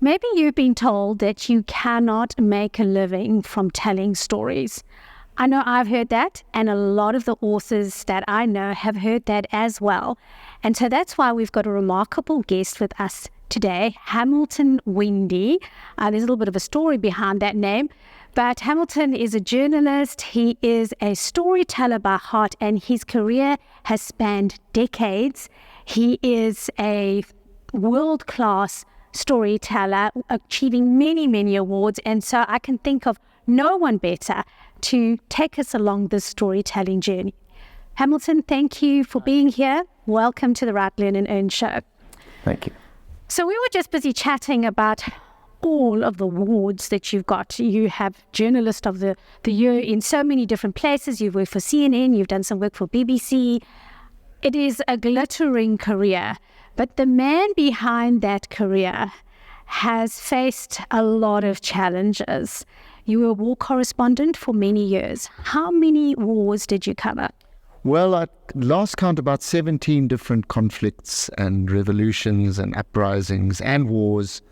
Maybe you've been told that you cannot make a living from telling stories. I know I've heard that, and a lot of the authors that I know have heard that as well. And so that's why we've got a remarkable guest with us today, Hamilton Wende. There's a little bit of a story behind that name, but Hamilton is a journalist. He is a storyteller by heart, and his career has spanned decades. He is a world-class storyteller, achieving many, many awards. And so I can think of no one better to take us along this storytelling journey. Hamilton, thank you for being here. Welcome to the Write, Learn and Earn show. Thank you. So we were just busy chatting about all of the awards that you've got. You have Journalist of the Year in so many different places. You've worked for CNN, you've done some work for BBC. It is a glittering career. But the man behind that career has faced a lot of challenges. You were a war correspondent for many years. How many wars did you cover? Well, at last count, about 17 different conflicts and revolutions and uprisings and wars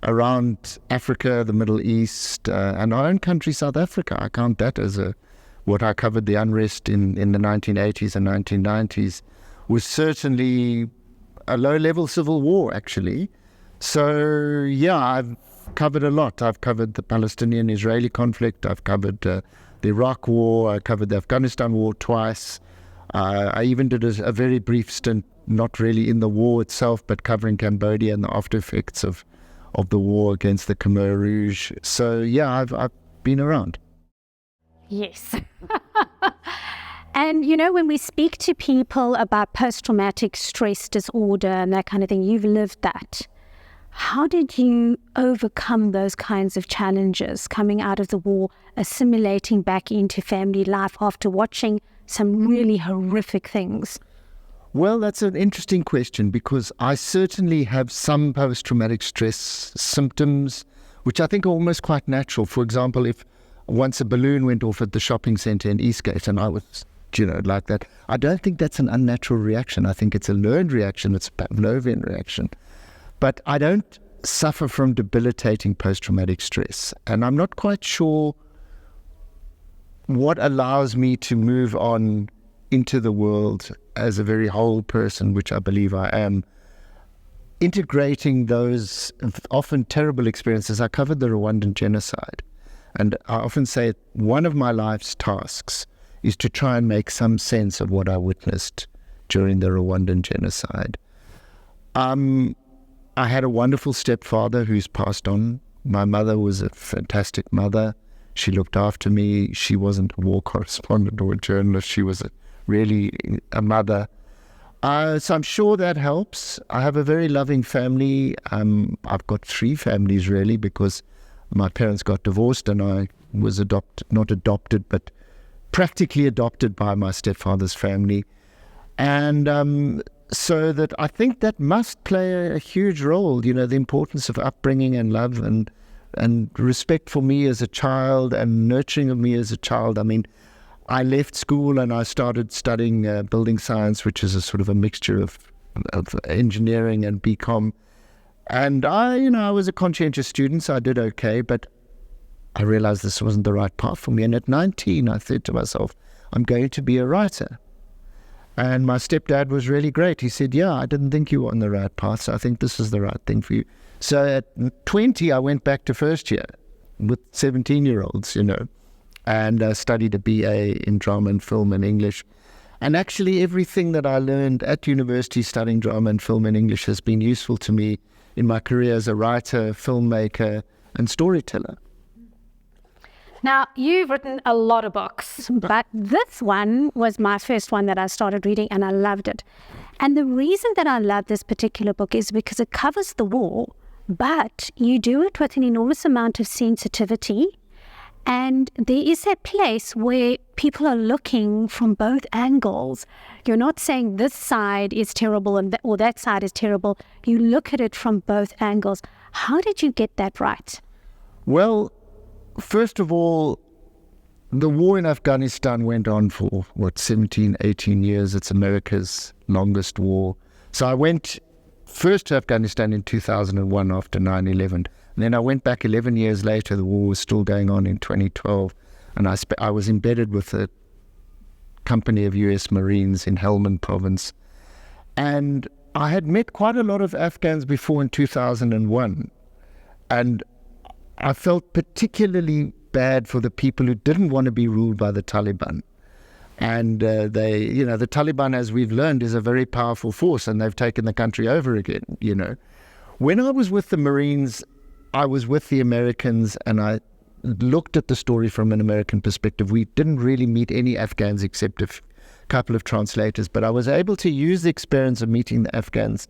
around Africa, the Middle East, and our own country, South Africa. I count that as what I covered. The unrest in the 1980s and 1990s was certainly a low-level civil war, actually. So, yeah, I've covered a lot. I've covered the Palestinian-Israeli conflict. I've covered the Iraq War. I covered the Afghanistan War twice. I even did a very brief stint, not really in the war itself, but covering Cambodia and the after effects of the war against the Khmer Rouge. So, yeah, I've been around. Yes. And, you know, when we speak to people about post-traumatic stress disorder and that kind of thing, you've lived that. How did you overcome those kinds of challenges coming out of the war, assimilating back into family life after watching some really horrific things? Well, that's an interesting question, because I certainly have some post-traumatic stress symptoms, which I think are almost quite natural. For example, if once a balloon went off at the shopping centre in Eastgate and I was, like that, I don't think that's an unnatural reaction. I think it's a learned reaction. It's a Pavlovian reaction. But I don't suffer from debilitating post-traumatic stress. And I'm not quite sure what allows me to move on into the world as a very whole person, which I believe I am, integrating those often terrible experiences. I covered the Rwandan genocide. And I often say one of my life's tasks is to try and make some sense of what I witnessed during the Rwandan genocide. I had a wonderful stepfather who's passed on. My mother was a fantastic mother. She looked after me. She wasn't a war correspondent or a journalist. She was really a mother. So I'm sure that helps. I have a very loving family. I've got three families, really, because my parents got divorced and I was not adopted, but practically adopted by my stepfather's family. And so that I think that must play a huge role, the importance of upbringing and love and respect for me as a child and nurturing of me as a child. I mean, I left school and I started studying building science, which is a sort of a mixture of engineering and BCom. And I was a conscientious student, so I did okay, but I realized this wasn't the right path for me. And at 19, I said to myself, I'm going to be a writer. And my stepdad was really great. He said, yeah, I didn't think you were on the right path, so I think this is the right thing for you. So at 20, I went back to first year with 17-year-olds, and studied a BA in drama and film and English. And actually everything that I learned at university studying drama and film and English has been useful to me in my career as a writer, filmmaker, and storyteller. Now, you've written a lot of books, but this one was my first one that I started reading, and I loved it. And the reason that I love this particular book is because it covers the war, but you do it with an enormous amount of sensitivity. And there is that place where people are looking from both angles. You're not saying this side is terrible or that side is terrible. You look at it from both angles. How did you get that right? Well, first of all, the war in Afghanistan went on for, 17, 18 years. It's America's longest war. So I went first to Afghanistan in 2001 after 9/11. And then I went back 11 years later. The war was still going on in 2012. And I was embedded with a company of US Marines in Helmand province. And I had met quite a lot of Afghans before in 2001. And I felt particularly bad for the people who didn't want to be ruled by the Taliban. And the Taliban, as we've learned, is a very powerful force, and they've taken the country over again, When I was with the Marines, I was with the Americans, and I looked at the story from an American perspective. We didn't really meet any Afghans except a couple of translators, but I was able to use the experience of meeting the Afghans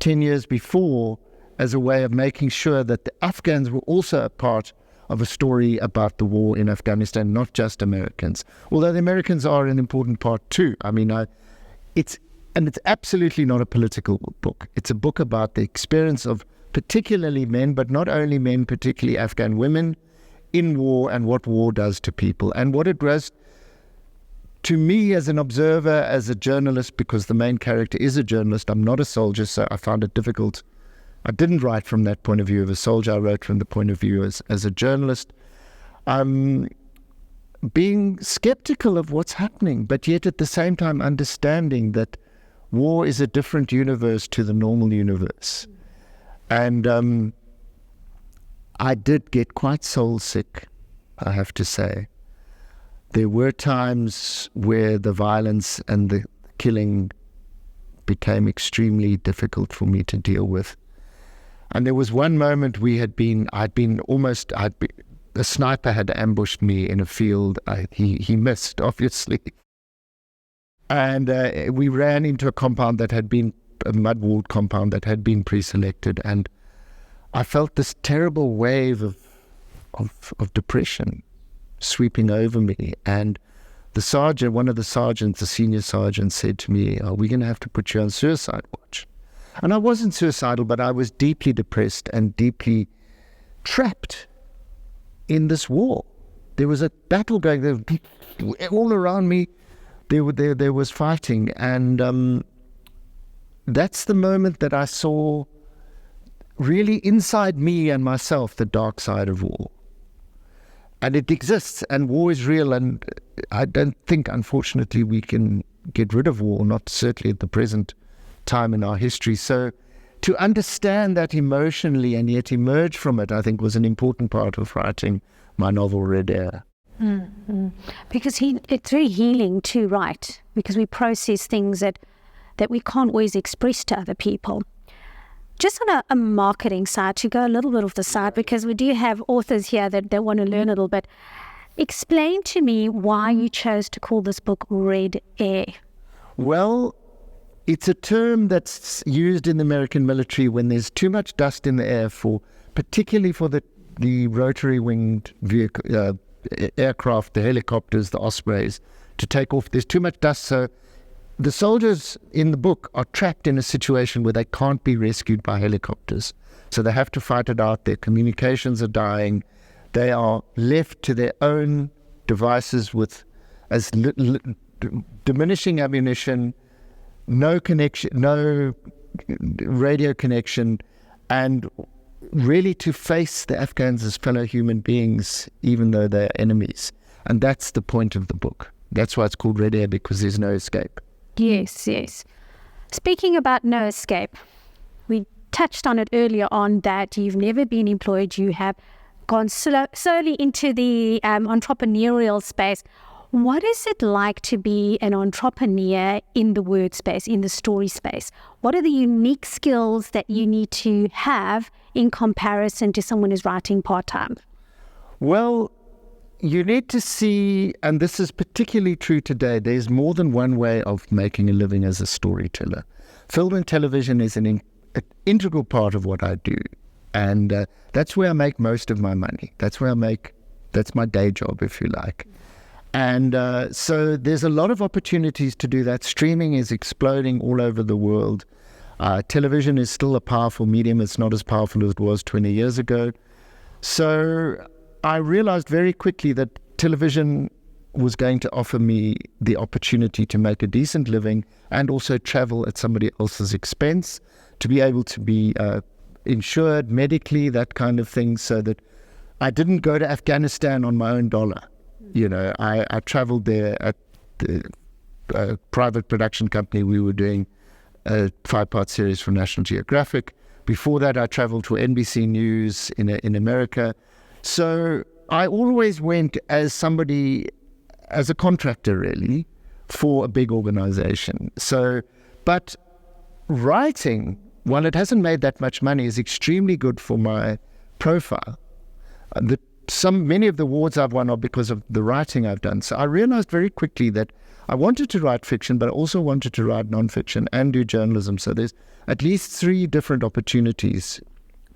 10 years before as a way of making sure that the Afghans were also a part of a story about the war in Afghanistan, not just Americans. Although the Americans are an important part too. I mean, it's absolutely not a political book. It's a book about the experience of particularly men, but not only men, particularly Afghan women in war, and what war does to people, and what it does to me as an observer, as a journalist, because the main character is a journalist. I'm not a soldier, so I found it difficult. I didn't write from that point of view of a soldier. I wrote from the point of view as a journalist. Being skeptical of what's happening, but yet at the same time understanding that war is a different universe to the normal universe. And I did get quite soul sick, I have to say. There were times where the violence and the killing became extremely difficult for me to deal with. And there was one moment the sniper had ambushed me in a field. He missed, obviously. And we ran into a compound that had been a mud-walled compound that had been pre-selected. And I felt this terrible wave of depression sweeping over me. And the sergeant, one of the sergeants, the senior sergeant, said to me, "Are we going to have to put you on suicide watch?" And I wasn't suicidal, but I was deeply depressed and deeply trapped in this war. There was a battle going there. All around me, there was fighting. And that's the moment that I saw really inside me and myself the dark side of war. And it exists, and war is real, and I don't think, unfortunately, we can get rid of war, not certainly at the present time in our history. So to understand that emotionally and yet emerge from it, I think, was an important part of writing my novel, Red Air. Mm-hmm. Because it's very healing too, right? Because we process things that we can't always express to other people. Just on a marketing side, to go a little bit off the side, because we do have authors here that want to learn a little bit. Explain to me why you chose to call this book Red Air. Well, it's a term that's used in the American military when there's too much dust in the air, particularly for the rotary-winged vehicle, aircraft, the helicopters, the Ospreys, to take off. There's too much dust, so the soldiers in the book are trapped in a situation where they can't be rescued by helicopters. So they have to fight it out. Their communications are dying. They are left to their own devices with diminishing ammunition, no connection, no radio connection, and really to face the Afghans as fellow human beings, even though they're enemies. And that's the point of the book. That's why it's called Red Air, because there's no escape. Yes, yes. Speaking about no escape, we touched on it earlier on that you've never been employed. You have gone solely into the entrepreneurial space. What is it like to be an entrepreneur in the word space, in the story space? What are the unique skills that you need to have in comparison to someone who's writing part-time? Well, you need to see, and this is particularly true today, there's more than one way of making a living as a storyteller. Film and television is an integral part of what I do. And that's where I make most of my money. That's my day job, if you like. And so there's a lot of opportunities to do that. Streaming is exploding all over the world. Television is still a powerful medium. It's not as powerful as it was 20 years ago. So I realized very quickly that television was going to offer me the opportunity to make a decent living and also travel at somebody else's expense, to be able to be insured medically, that kind of thing, so that I didn't go to Afghanistan on my own dollar. You know, I traveled there at the private production company. We were doing a 5-part series for National Geographic. Before that, I traveled to NBC News in America. So I always went as somebody, as a contractor really, for a big organization. So, but writing, while it hasn't made that much money, is extremely good for my profile. Many of the awards I've won are because of the writing I've done. So I realized very quickly that I wanted to write fiction, but I also wanted to write nonfiction and do journalism. So there's at least 3 different opportunities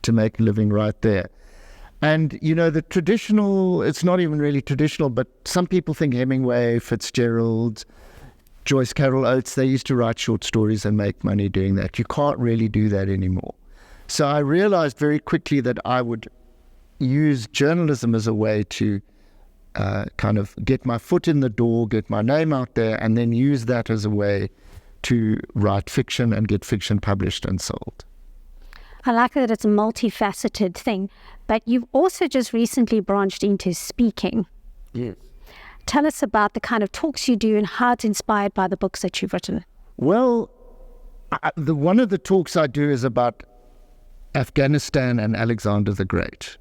to make a living right there. And, you know, the traditional, it's not even really traditional, but some people think Hemingway, Fitzgerald, Joyce Carol Oates, they used to write short stories and make money doing that. You can't really do that anymore. So I realized very quickly that I would use journalism as a way to kind of get my foot in the door, get my name out there, and then use that as a way to write fiction and get fiction published and sold. I like that it's a multifaceted thing, but you've also just recently branched into speaking. Yes. Tell us about the kind of talks you do and how it's inspired by the books that you've written. Well, one of the talks I do is about Afghanistan and Alexander the Great.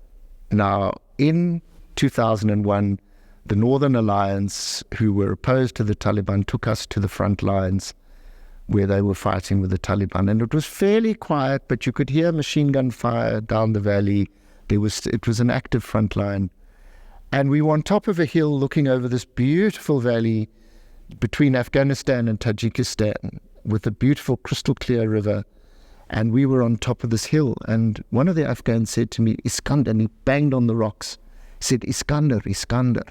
Now, in 2001, the Northern Alliance, who were opposed to the Taliban, took us to the front lines where they were fighting with the Taliban. And it was fairly quiet, but you could hear machine gun fire down the valley. It was an active front line. And we were on top of a hill looking over this beautiful valley between Afghanistan and Tajikistan with a beautiful crystal clear river. And we were on top of this hill. And one of the Afghans said to me, Iskander, and he banged on the rocks. He said, Iskander, Iskander.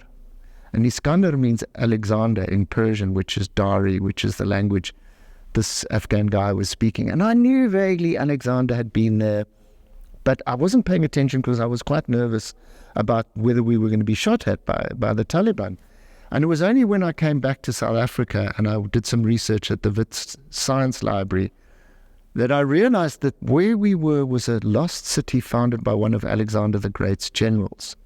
And Iskander means Alexander in Persian, which is Dari, which is the language this Afghan guy was speaking. And I knew vaguely Alexander had been there, but I wasn't paying attention because I was quite nervous about whether we were going to be shot at by the Taliban. And it was only when I came back to South Africa and I did some research at the Wits Science Library that I realized that where we were was a lost city founded by one of Alexander the Great's generals.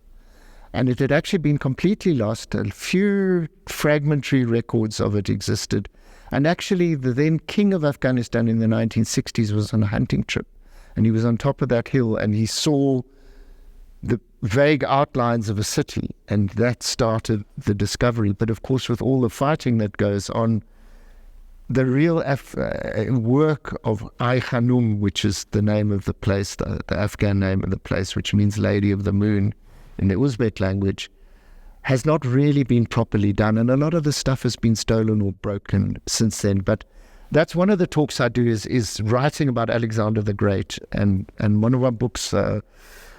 And it had actually been completely lost. A few fragmentary records of it existed. And actually, the then king of Afghanistan in the 1960s was on a hunting trip. And he was on top of that hill and he saw the vague outlines of a city. And that started the discovery. But of course, with all the fighting that goes on, the real work of Ay Khanum, which is the name of the place, the Afghan name of the place, which means Lady of the Moon in the Uzbek language, has not really been properly done. And a lot of the stuff has been stolen or broken since then. But that's one of the talks I do is writing about Alexander the Great. And one of our books,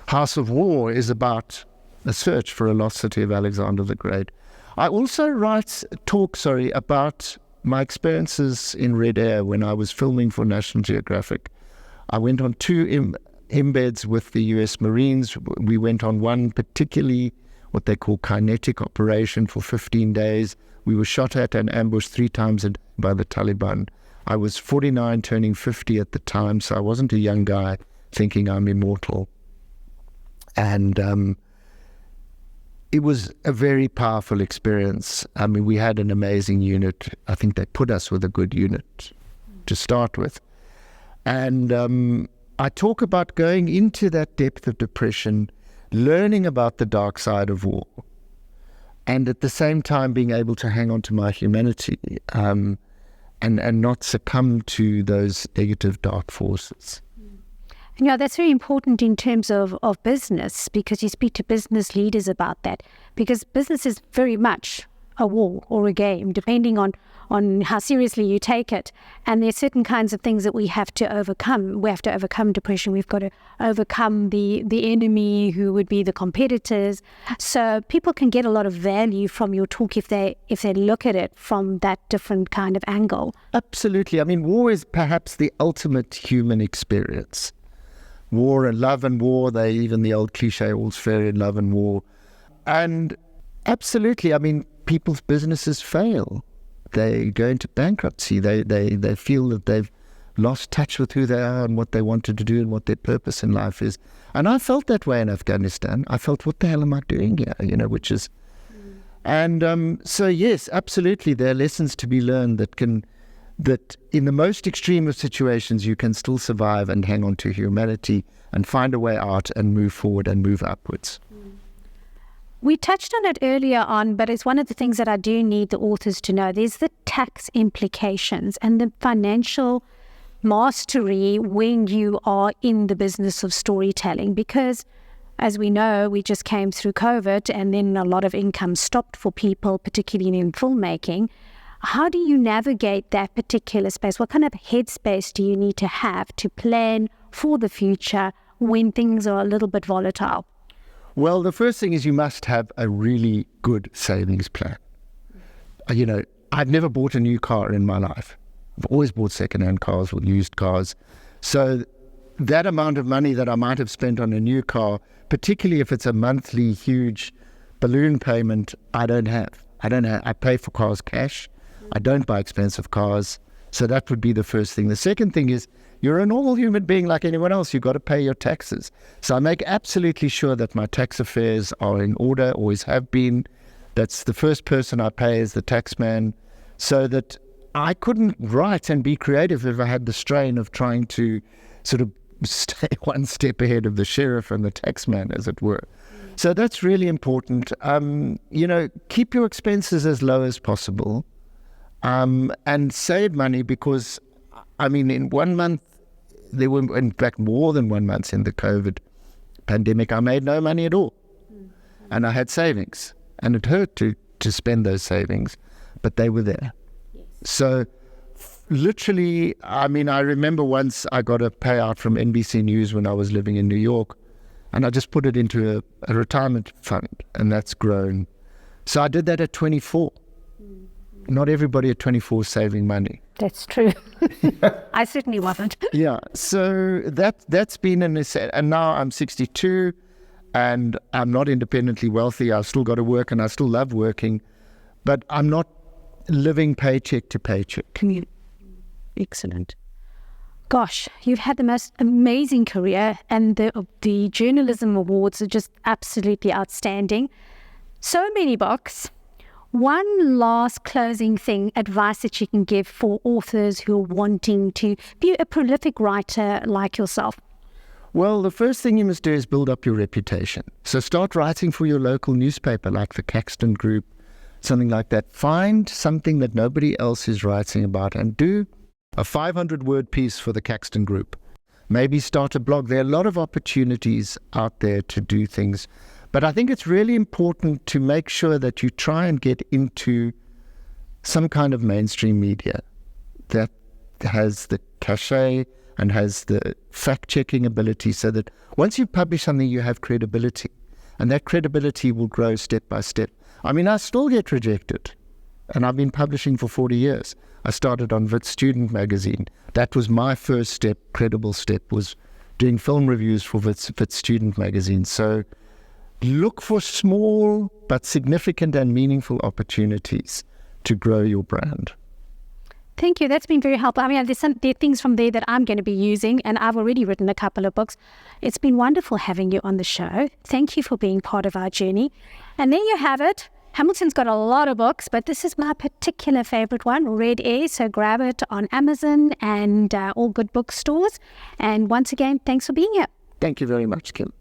House of War, is about a search for a lost city of Alexander the Great. I also talk about my experiences in Red Air when I was filming for National Geographic. I went on 2 embeds with the US Marines. We went on one particularly what they call kinetic operation for 15 days. We were shot at and ambushed 3 times a day by the Taliban. I was 49, turning 50 at the time, so I wasn't a young guy thinking I'm immortal. And it was a very powerful experience. I mean, we had an amazing unit. I think they put us with a good unit to start with. And I talk about going into that depth of depression, learning about the dark side of war, and at the same time being able to hang on to my humanity and not succumb to those negative dark forces. And yeah, that's very important in terms of business, because you speak to business leaders about that, because business is very much a war or a game, depending on how seriously you take it. And there's certain kinds of things that we have to overcome. We have to overcome depression. We've got to overcome the enemy, who would be the competitors. So people can get a lot of value from your talk if they look at it from that different kind of angle. Absolutely. I mean, war is perhaps the ultimate human experience. War and love and war, even the old cliche, all's fair in love and war. And absolutely, I mean, people's businesses fail. They go into bankruptcy. They feel that they've lost touch with who they are and what they wanted to do and what their purpose in life is. And I felt that way in Afghanistan. I felt, what the hell am I doing here? Which is... And so, yes, absolutely, there are lessons to be learned that in the most extreme of situations, you can still survive and hang on to humanity and find a way out and move forward and move upwards. We touched on it earlier on, but it's one of the things that I do need the authors to know. There's the tax implications and the financial mastery when you are in the business of storytelling, because as we know, we just came through COVID and then a lot of income stopped for people, particularly in filmmaking. How do you navigate that particular space? What kind of headspace do you need to have to plan for the future when things are a little bit volatile? Well, the first thing is you must have a really good savings plan. I've never bought a new car in my life. I've always bought second-hand cars or used cars. So that amount of money that I might have spent on a new car, particularly if it's a monthly huge balloon payment, I don't have. I pay for cars cash. I don't buy expensive cars. So that would be the first thing. The second thing is you're a normal human being like anyone else. You've got to pay your taxes. So I make absolutely sure that my tax affairs are in order, always have been. That's the first person I pay is the tax man, so that I couldn't write and be creative if I had the strain of trying to sort of stay one step ahead of the sheriff and the tax man, as it were. So that's really important. Keep your expenses as low as possible, and save money, because, in 1 month, there were in fact more than 1 month in the COVID pandemic, I made no money at all. And I had savings, and it hurt to spend those savings, but they were there. Yes. So literally, I remember once I got a payout from NBC News when I was living in New York, and I just put it into a retirement fund, and that's grown. So I did that at 24. Not everybody at 24 is saving money. That's true. I certainly wasn't. Yeah, so that's been and now I'm 62, and I'm not independently wealthy. I've still got to work, and I still love working, but I'm not living paycheck to paycheck. Excellent. Gosh, you've had the most amazing career, and the journalism awards are just absolutely outstanding. So many books. One last closing advice that you can give for authors who are wanting to be a prolific writer like yourself? Well, the first thing you must do is build up your reputation. So start writing for your local newspaper, like the Caxton Group, something like that. Find something that nobody else is writing about and do a 500-word piece for the Caxton Group. Maybe start a blog. There are a lot of opportunities out there to do things. But I think it's really important to make sure that you try and get into some kind of mainstream media that has the cachet and has the fact-checking ability, so that once you publish something, you have credibility. And that credibility will grow step by step. I still get rejected. And I've been publishing for 40 years. I started on Wits Student magazine. That was my first step, credible step, was doing film reviews for Wits Student magazine. So look for small but significant and meaningful opportunities to grow your brand. Thank you. That's been very helpful. There are things from there that I'm going to be using, and I've already written a couple of books. It's been wonderful having you on the show. Thank you for being part of our journey. And there you have it. Hamilton's got a lot of books, but this is my particular favorite one, Red Air. So grab it on Amazon and all good bookstores. And once again, thanks for being here. Thank you very much, Kim.